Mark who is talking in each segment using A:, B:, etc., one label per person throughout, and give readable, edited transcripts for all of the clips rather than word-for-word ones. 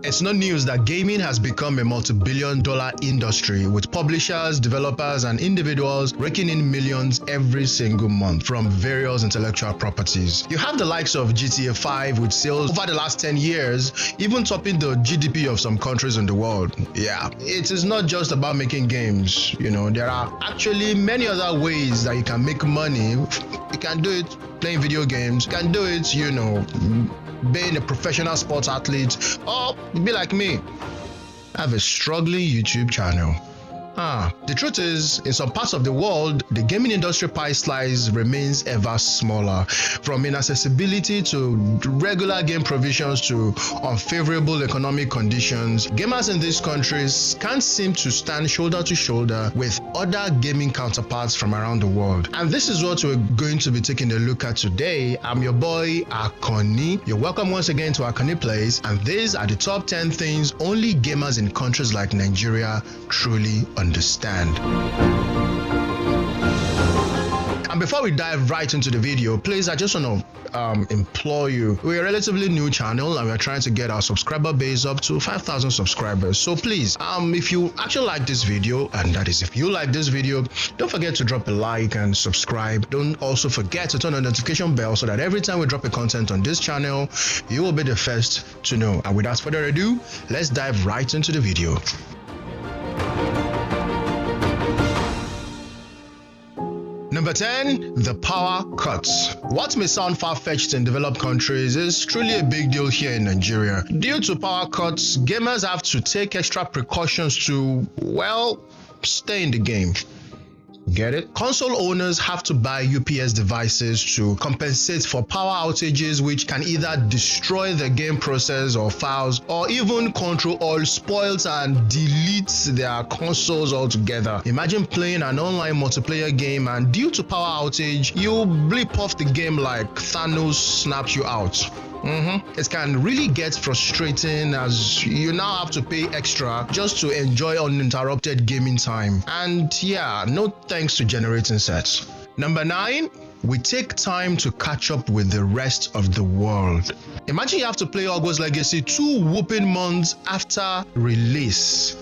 A: It's no news that gaming has become a multi-billion-dollar industry, with publishers, developers, and individuals raking in millions every single month from various intellectual properties. You have the likes of GTA 5 with sales over the last 10 years, even topping the GDP of some countries in the world. Yeah, it is not just about making games. There are actually many other ways that you can make money. You can do it playing video games. You can do it, being a professional sports athlete, or be like me, have a struggling YouTube channel. The truth is, in some parts of the world, the gaming industry pie slice remains ever smaller. From inaccessibility to regular game provisions to unfavorable economic conditions, gamers in these countries can't seem to stand shoulder to shoulder with other gaming counterparts from around the world. And this is what we're going to be taking a look at today. I'm your boy, Akoni. You're welcome once again to Akoni Plays, and these are the top 10 things only gamers in countries like Nigeria truly understand. And before we dive right into the video, please, I just want to implore you. We're a relatively new channel and we're trying to get our subscriber base up to 5,000 subscribers. So please, if you actually like this video, and that is if you like this video, don't forget to drop a like and subscribe. Don't also forget to turn on the notification bell so that every time we drop a content on this channel, you will be the first to know. And without further ado, let's dive right into the video. Number 10, the power cuts. What may sound far-fetched in developed countries is truly a big deal here in Nigeria. Due to power cuts, gamers have to take extra precautions to, stay in the game. Get it? Console owners have to buy UPS devices to compensate for power outages, which can either destroy the game process or files, or even control all spoils and delete their consoles altogether. Imagine playing an online multiplayer game and due to power outage, you blip off the game like Thanos snaps you out. It can really get frustrating as you now have to pay extra just to enjoy uninterrupted gaming time. And yeah, no thanks to generating sets. Number 9, we take time to catch up with the rest of the world. Imagine you have to play Hogwarts Legacy 2 whooping months after release.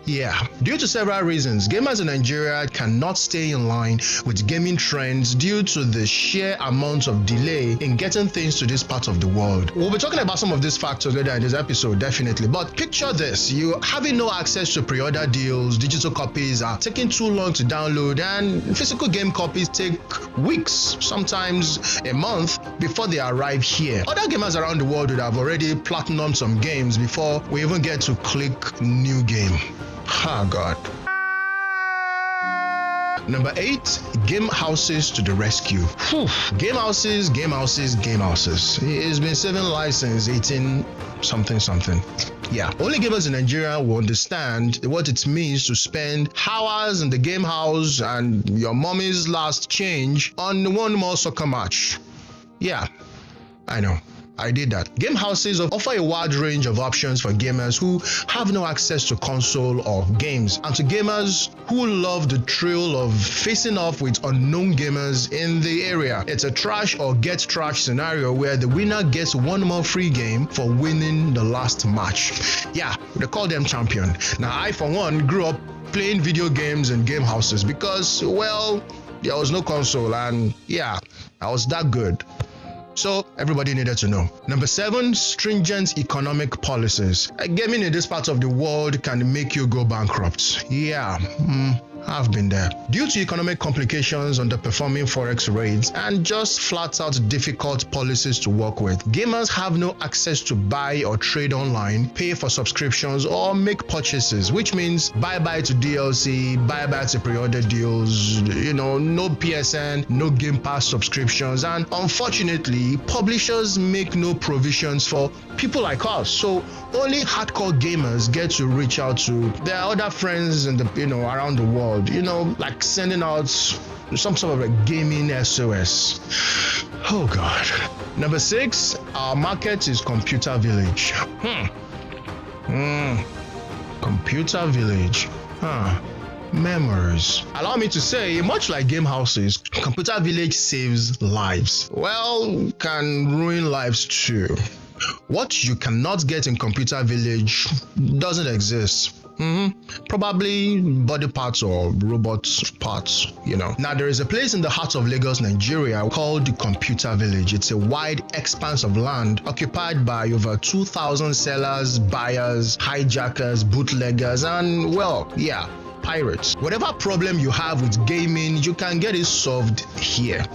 A: Yeah, due to several reasons, gamers in Nigeria cannot stay in line with gaming trends due to the sheer amount of delay in getting things to this part of the world. We'll be talking about some of these factors later in this episode, definitely. But picture this, you having no access to pre-order deals, digital copies are taking too long to download, and physical game copies take weeks, sometimes a month, before they arrive here. Other gamers around the world would have already platinumed some games before we even get to click new game. God. Number 8, game houses to the rescue. Game houses. It's been saving lives since 18 something. Yeah, only gamers in Nigeria will understand what it means to spend hours in the game house and your mommy's last change on one more soccer match. Yeah, I know. I did that. Game houses offer a wide range of options for gamers who have no access to console or games, and to gamers who love the thrill of facing off with unknown gamers in the area. It's a trash or get trash scenario where the winner gets one more free game for winning the last match. Yeah, they call them champion. Now, I for one grew up playing video games in game houses because, there was no console and yeah, I was that good. So everybody needed to know. Number 7, stringent economic policies. Gaming in this part of the world can make you go bankrupt. Yeah, I've been there. Due to economic complications, underperforming forex rates, and just flat out difficult policies to work with, gamers have no access to buy or trade online, pay for subscriptions, or make purchases, which means bye-bye to DLC, bye-bye to pre-order deals, no PSN, no Game Pass subscriptions, and unfortunately, publishers make no provisions for people like us. So only hardcore gamers get to reach out to their other friends in the around the world, like sending out some sort of a gaming SOS. Oh God. Number 6, our market is computer village. Computer village. Memories. Allow me to say, much like game houses, computer village saves lives. Can ruin lives too. What you cannot get in Computer Village doesn't exist. Probably body parts or robot parts, Now, there is a place in the heart of Lagos, Nigeria called the Computer Village. It's a wide expanse of land occupied by over 2,000 sellers, buyers, hijackers, bootleggers, and, pirates. Whatever problem you have with gaming, you can get it solved here.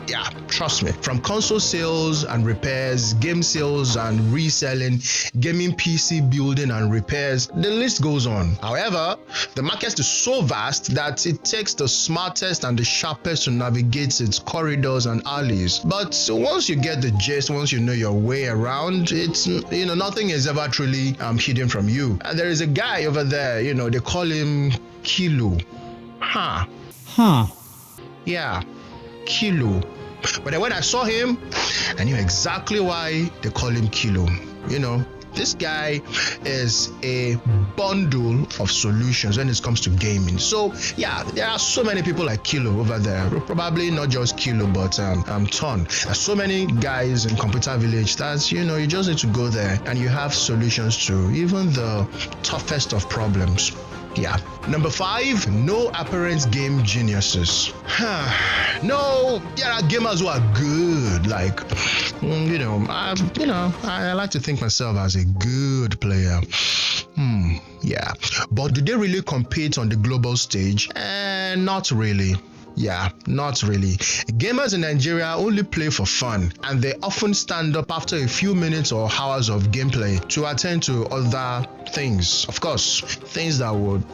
A: Yeah, trust me. From console sales and repairs, game sales and reselling, gaming PC building and repairs, the list goes on. However, the market is so vast that it takes the smartest and the sharpest to navigate its corridors and alleys. But once you get the gist, once you know your way around, it's nothing is ever truly hidden from you. And there is a guy over there, they call him Kilo. Yeah, Kilo. But then when I saw him, I knew exactly why they call him Kilo. This guy is a bundle of solutions when it comes to gaming. So yeah, there are so many people like Kilo over there. Probably not just Kilo, but ton. There's so many guys in Computer Village that you just need to go there and you have solutions to even the toughest of problems. Yeah. Number 5, no apparent game geniuses. No, there are gamers who are good. Like, I like to think myself as a good player. Yeah. But do they really compete on the global stage? Not really. Yeah, not really. Gamers in Nigeria only play for fun, and they often stand up after a few minutes or hours of gameplay to attend to other things. Of course, things that would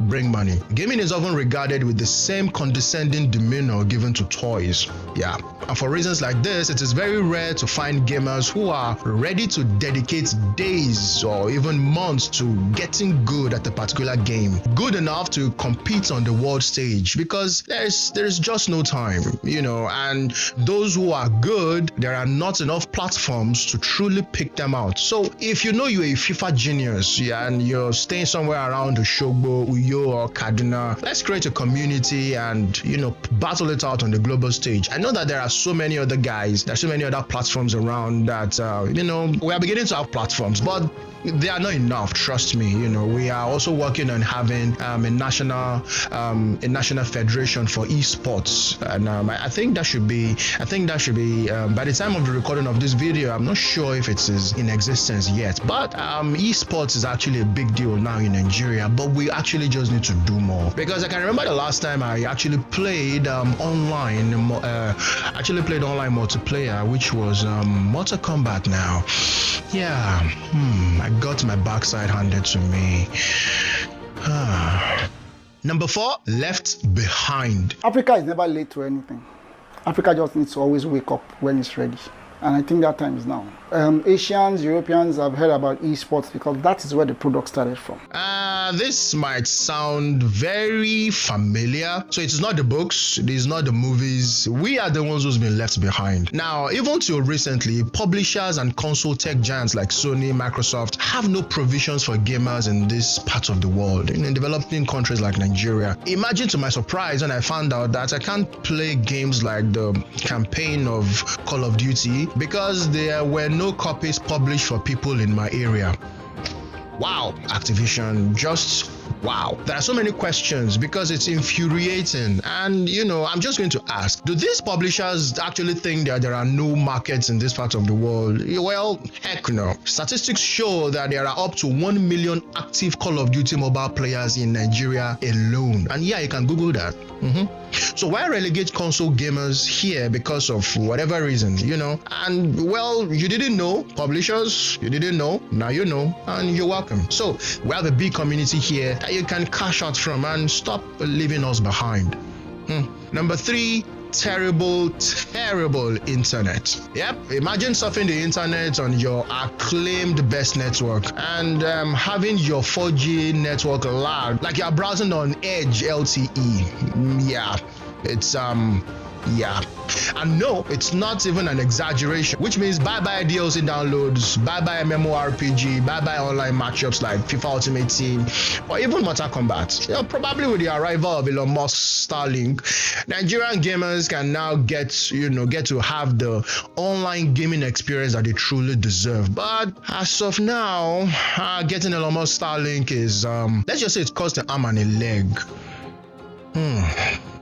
A: bring money. Gaming is often regarded with the same condescending demeanor given to toys. Yeah. And for reasons like this, it is very rare to find gamers who are ready to dedicate days or even months to getting good at a particular game. Good enough to compete on the world stage, because there's just no time, and those who are good, there are not enough platforms to truly pick them out. So if you're a FIFA genius, and you're staying somewhere around Oshogbo, Uyo, or Kaduna, let's create a community and battle it out on the global stage. I know that there are so many other guys, there's so many other platforms around that we are beginning to have platforms, but they are not enough, trust me. We are also working on having a national federation for esports, and I think that should be by the time of the recording of this video, I'm not sure if it is in existence yet, but esports is actually a big deal now in Nigeria, but we actually just need to do more, because I can remember the last time I actually played online multiplayer, which was Mortal Kombat now. Yeah, I got my backside handed to me. Number 4, left behind.
B: Africa is never late to anything. Africa just needs to always wake up when it's ready. And I think that time is now. Asians, Europeans have heard about esports because that is where the product started from.
A: This might sound very familiar. So it is not the books, it is not the movies. We are the ones who's been left behind. Now, even till recently, publishers and console tech giants like Sony, Microsoft have no provisions for gamers in this part of the world, in developing countries like Nigeria. Imagine to my surprise when I found out that I can't play games like the campaign of Call of Duty because there were no copies published for people in my area. Wow, Activision, just wow. There are so many questions because it's infuriating, and I'm just going to ask, do these publishers actually think that there are no markets in this part of the world? Well, heck no. Statistics show that there are up to 1 million active Call of Duty mobile players in Nigeria alone, and yeah, you can Google that. So why relegate console gamers here because of whatever reason, and well, you didn't know, publishers, you didn't know, now you know, and you're welcome. So we have a big community here that you can cash out from and stop leaving us behind. Number 3, terrible internet. Yep, imagine surfing the internet on your acclaimed best network and having your 4G network lag like you're browsing on Edge LTE. Yeah, it's Yeah. And no, it's not even an exaggeration, which means bye-bye DLC downloads, bye-bye MMORPG, bye-bye online matchups like FIFA Ultimate Team, or even Mortal Kombat. Probably with the arrival of Elon Musk's Starlink, Nigerian gamers can now get to have the online gaming experience that they truly deserve. But as of now, getting Elon Musk's Starlink is, let's just say it costs an arm and a leg.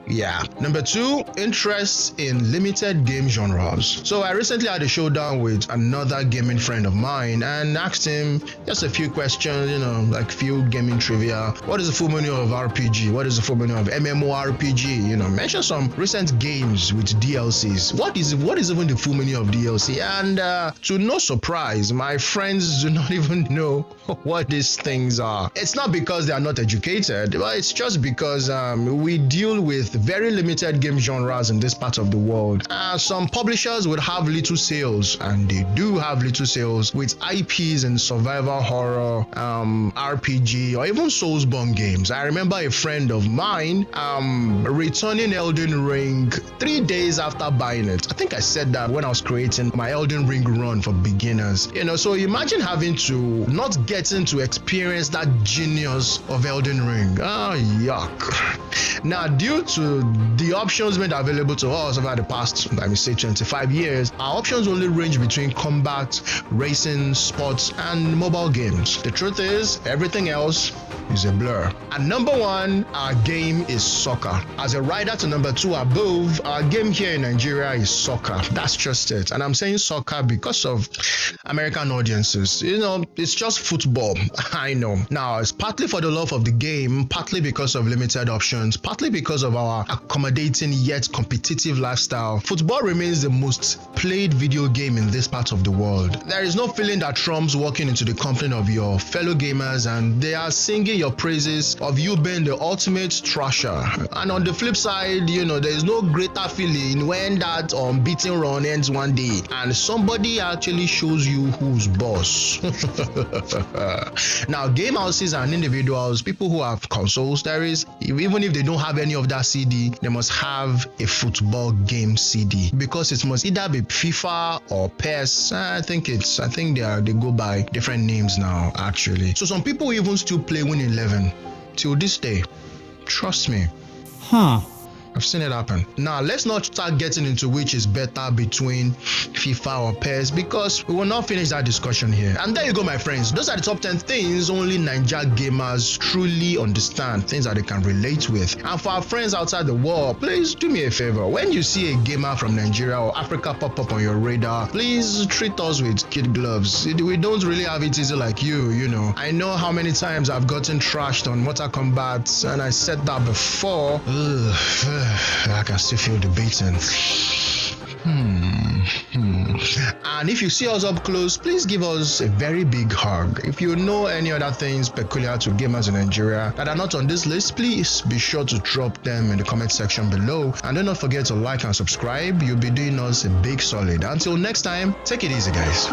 A: Yeah. Number 2, interest in limited game genres. So I recently had a showdown with another gaming friend of mine and asked him just a few questions, like few gaming trivia. What is the full meaning of RPG? What is the full meaning of MMORPG? Mention some recent games with DLCs. What is even the full meaning of DLC? And to no surprise, my friends do not even know what these things are. It's not because they are not educated, but it's just because we deal with very limited game genres in this part of the world. Some publishers would have little sales, and they do have little sales with IPs in survival horror, RPG, or even Soulsborne games. I remember a friend of mine returning Elden Ring 3 days after buying it. I think I said that when I was creating my Elden Ring run for beginners. So imagine having to not getting to experience that genius of Elden Ring. Yuck. Now, due to the options made available to us over the past, let me say, 25 years, our options only range between combat, racing, sports, and mobile games. The truth is, everything else is a blur. At number 1, our game is soccer. As a rider to number 2 above, our game here in Nigeria is soccer. That's just it. And I'm saying soccer because of American audiences. It's just football. I know. Now, it's partly for the love of the game, partly because of limited options, partly because of our accommodating yet competitive lifestyle. Football remains the most played video game in this part of the world. There is no feeling that trumps walking into the company of your fellow gamers and they are singing your praises of you being the ultimate trasher. And on the flip side, there is no greater feeling when that unbeaten run ends one day and somebody actually shows you who's boss. Now, game houses and individuals, people who have consoles, even if they don't have any of that CD, they must have a football game CD because it must either be FIFA or PES. I think they go by different names now, actually. So some people even still play Win 11 till this day. Trust me. I've seen it happen. Now, let's not start getting into which is better between FIFA or PES because we will not finish that discussion here. And there you go, my friends. Those are the top 10 things only Nigeria gamers truly understand, things that they can relate with. And for our friends outside the world, please do me a favor. When you see a gamer from Nigeria or Africa pop up on your radar, please treat us with kid gloves. We don't really have it easy like you. I know how many times I've gotten trashed on Mortal Kombat, and I said that before. I can still feel the beating. And if you see us up close, please give us a very big hug. If you know any other things peculiar to gamers in Nigeria that are not on this list, please be sure to drop them in the comment section below. And do not forget to like and subscribe. You'll be doing us a big solid. Until next time, take it easy, guys.